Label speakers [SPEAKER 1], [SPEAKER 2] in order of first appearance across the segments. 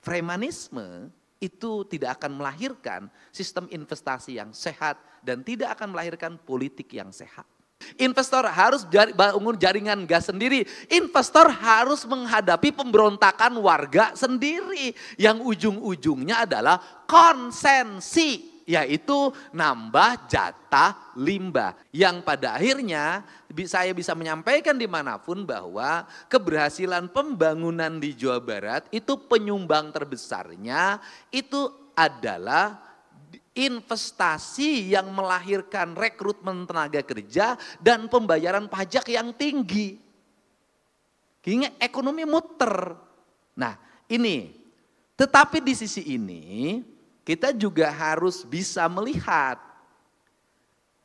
[SPEAKER 1] Premanisme itu tidak akan melahirkan sistem investasi yang sehat dan tidak akan melahirkan politik yang sehat. Investor harus bangun jaringan gas sendiri. Investor harus menghadapi pemberontakan warga sendiri. Yang ujung-ujungnya adalah konsensi. Yaitu nambah jatah limbah. Yang pada akhirnya saya bisa menyampaikan dimanapun bahwa keberhasilan pembangunan di Jawa Barat itu penyumbang terbesarnya itu adalah investasi yang melahirkan rekrutmen tenaga kerja dan pembayaran pajak yang tinggi. Sehingga ekonomi muter. Nah ini, tetapi di sisi ini kita juga harus bisa melihat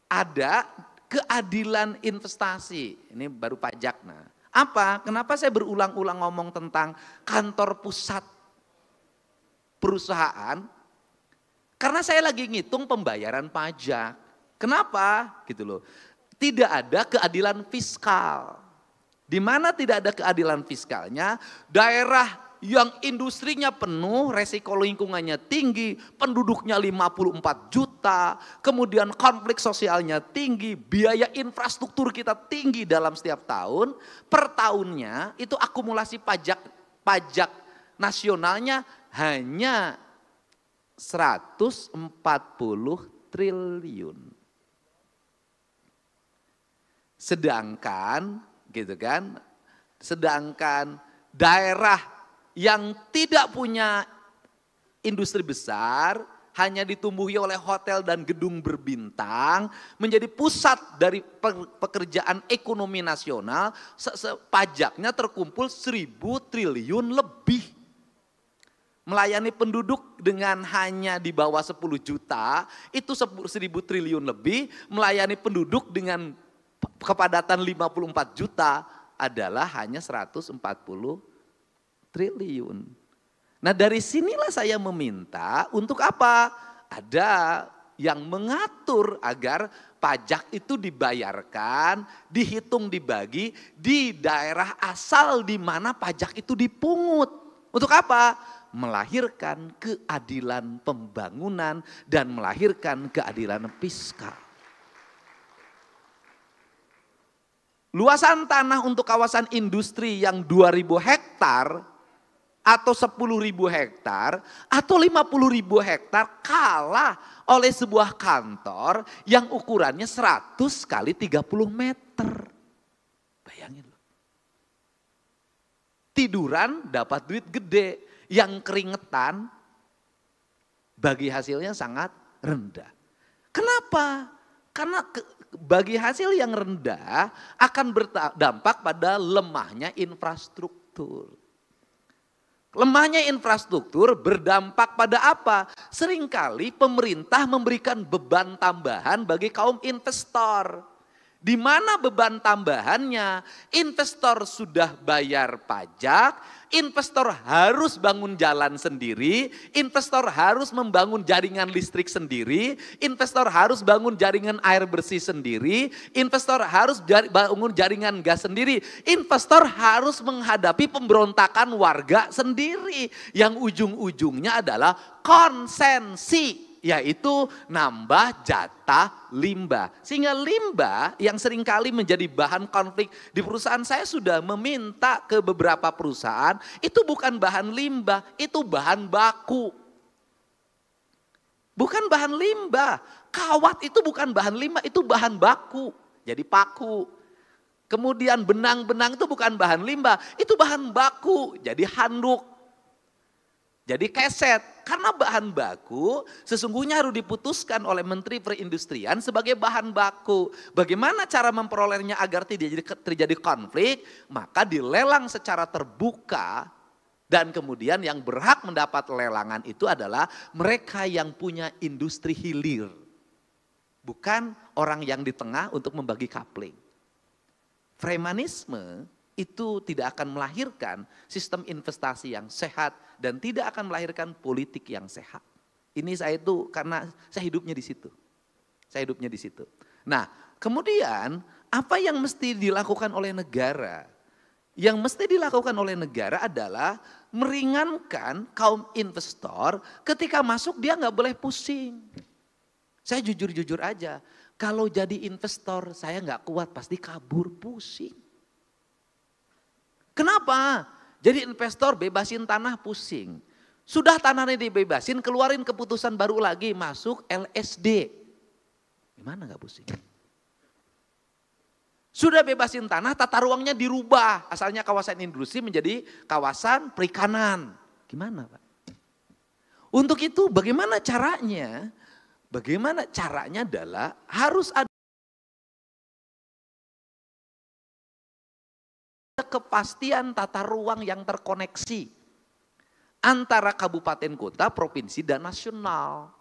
[SPEAKER 1] ada keadilan investasi. Ini baru pajak. Nah, apa? Kenapa saya berulang-ulang ngomong tentang kantor pusat perusahaan? Karena saya lagi ngitung pembayaran pajak. Kenapa? Gitu loh. Tidak ada keadilan fiskal. Di mana tidak ada keadilan fiskalnya, daerah yang industrinya penuh, resiko lingkungannya tinggi, penduduknya 54 juta, kemudian konflik sosialnya tinggi, biaya infrastruktur kita tinggi dalam setiap tahun, per tahunnya itu akumulasi pajak nasionalnya hanya 140 triliun. Sedangkan gitu kan, sedangkan daerah yang tidak punya industri besar, hanya ditumbuhi oleh hotel dan gedung berbintang, menjadi pusat dari pekerjaan ekonomi nasional, pajaknya terkumpul 1.000 triliun lebih. Melayani penduduk dengan hanya di bawah 10 juta, itu 1.000 triliun lebih, melayani penduduk dengan kepadatan 54 juta adalah hanya 140 triliun. Nah dari sinilah saya meminta untuk apa? Ada yang mengatur agar pajak itu dibayarkan, dihitung, dibagi di daerah asal di mana pajak itu dipungut. Untuk apa? Melahirkan keadilan pembangunan dan melahirkan keadilan fiskal. Luasan tanah untuk kawasan industri yang 2.000 hektar atau 10.000 hektar atau 50.000 hektar kalah oleh sebuah kantor yang ukurannya 100 kali 30 meter. Bayangin loh. Tiduran dapat duit gede, yang keringetan bagi hasilnya sangat rendah. Kenapa? Karena bagi hasil yang rendah akan berdampak pada lemahnya infrastruktur. Lemahnya infrastruktur berdampak pada apa? Seringkali pemerintah memberikan beban tambahan bagi kaum investor. Di mana beban tambahannya? Investor sudah bayar pajak, investor harus bangun jalan sendiri, investor harus membangun jaringan listrik sendiri, investor harus bangun jaringan air bersih sendiri, investor harus bangun jaringan gas sendiri, investor harus menghadapi pemberontakan warga sendiri. Yang ujung-ujungnya adalah konsensi. Yaitu nambah jatah limbah. Sehingga limbah yang seringkali menjadi bahan konflik di perusahaan, saya sudah meminta ke beberapa perusahaan, itu bukan bahan limbah, itu bahan baku. Bukan bahan limbah, kawat itu bukan bahan limbah, itu bahan baku. Jadi paku. Kemudian benang-benang itu bukan bahan limbah, itu bahan baku. Jadi handuk. Jadi keset, karena bahan baku sesungguhnya harus diputuskan oleh Menteri Perindustrian sebagai bahan baku. Bagaimana cara memperolehnya agar tidak terjadi konflik? Maka dilelang secara terbuka dan kemudian yang berhak mendapat lelangan itu adalah mereka yang punya industri hilir. Bukan orang yang di tengah untuk membagi kapling. Premanisme itu tidak akan melahirkan sistem investasi yang sehat dan tidak akan melahirkan politik yang sehat. Ini saya itu karena saya hidupnya di situ. Saya hidupnya di situ. Nah, kemudian apa yang mesti dilakukan oleh negara? Yang mesti dilakukan oleh negara adalah meringankan kaum investor ketika masuk dia nggak boleh pusing. Saya jujur-jujur aja, kalau jadi investor saya nggak kuat pasti kabur pusing. Kenapa? Jadi investor bebasin tanah pusing. Sudah tanahnya dibebasin, keluarin keputusan baru lagi masuk LSD. Gimana nggak pusing? Sudah bebasin tanah, tata ruangnya dirubah. Asalnya kawasan industri menjadi kawasan perikanan. Gimana Pak? Untuk itu bagaimana caranya? Bagaimana caranya adalah harus ada kepastian tata ruang yang terkoneksi antara kabupaten kota, provinsi dan nasional.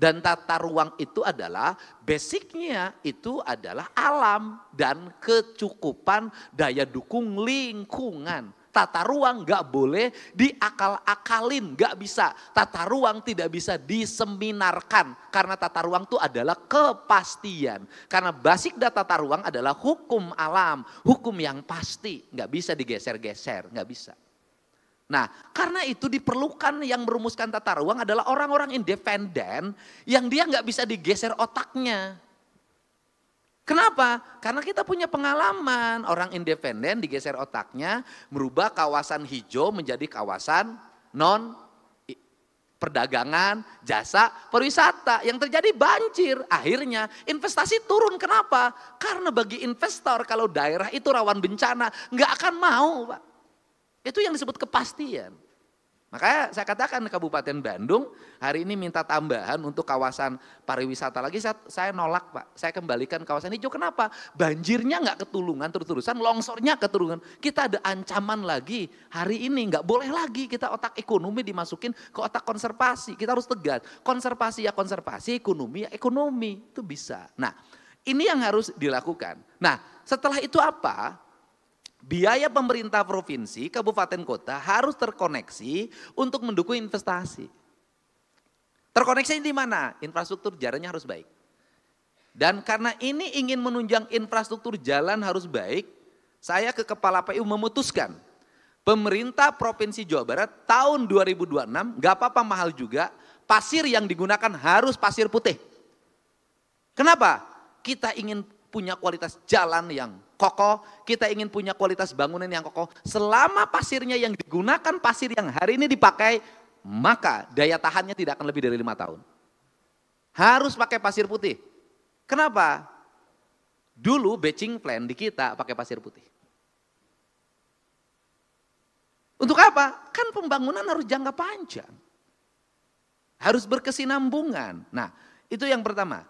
[SPEAKER 1] Dan tata ruang itu adalah basicnya itu adalah alam dan kecukupan daya dukung lingkungan. Tata ruang gak boleh diakal-akalin, gak bisa. Tata ruang tidak bisa diseminarkan karena tata ruang itu adalah kepastian. Karena basic data tata ruang adalah hukum alam, hukum yang pasti, gak bisa digeser-geser, gak bisa. Nah, karena itu diperlukan yang merumuskan tata ruang adalah orang-orang independen yang dia nggak bisa digeser otaknya. Kenapa? Karena kita punya pengalaman orang independen digeser otaknya merubah kawasan hijau menjadi kawasan non perdagangan, jasa, pariwisata. Yang terjadi banjir, akhirnya investasi turun. Kenapa? Karena bagi investor kalau daerah itu rawan bencana nggak akan mau Pak. Itu yang disebut kepastian. Makanya saya katakan Kabupaten Bandung hari ini minta tambahan untuk kawasan pariwisata lagi, saya nolak Pak. Saya kembalikan kawasan hijau, kenapa? Banjirnya nggak ketulungan terus-terusan, longsornya ketulungan. Kita ada ancaman lagi, hari ini nggak boleh lagi kita otak ekonomi dimasukin ke otak konservasi. Kita harus tegas, konservasi ya konservasi, ekonomi ya ekonomi, itu bisa. Nah ini yang harus dilakukan. Nah setelah itu apa? Biaya pemerintah provinsi, kabupaten kota harus terkoneksi untuk mendukung investasi. Terkoneksi di mana? Infrastruktur jalannya harus baik. Dan karena ini ingin menunjang infrastruktur jalan harus baik, saya ke Kepala PU memutuskan pemerintah Provinsi Jawa Barat tahun 2026 gak apa-apa mahal juga, pasir yang digunakan harus pasir putih. Kenapa? Kita ingin punya kualitas jalan yang kokoh, kita ingin punya kualitas bangunan yang kokoh. Selama pasirnya yang digunakan pasir yang hari ini dipakai, maka daya tahannya tidak akan lebih dari 5 tahun. Harus pakai pasir putih. Kenapa? Dulu batching plan di kita pakai pasir putih. Untuk apa? Kan pembangunan harus jangka panjang. Harus berkesinambungan. Nah, itu yang pertama.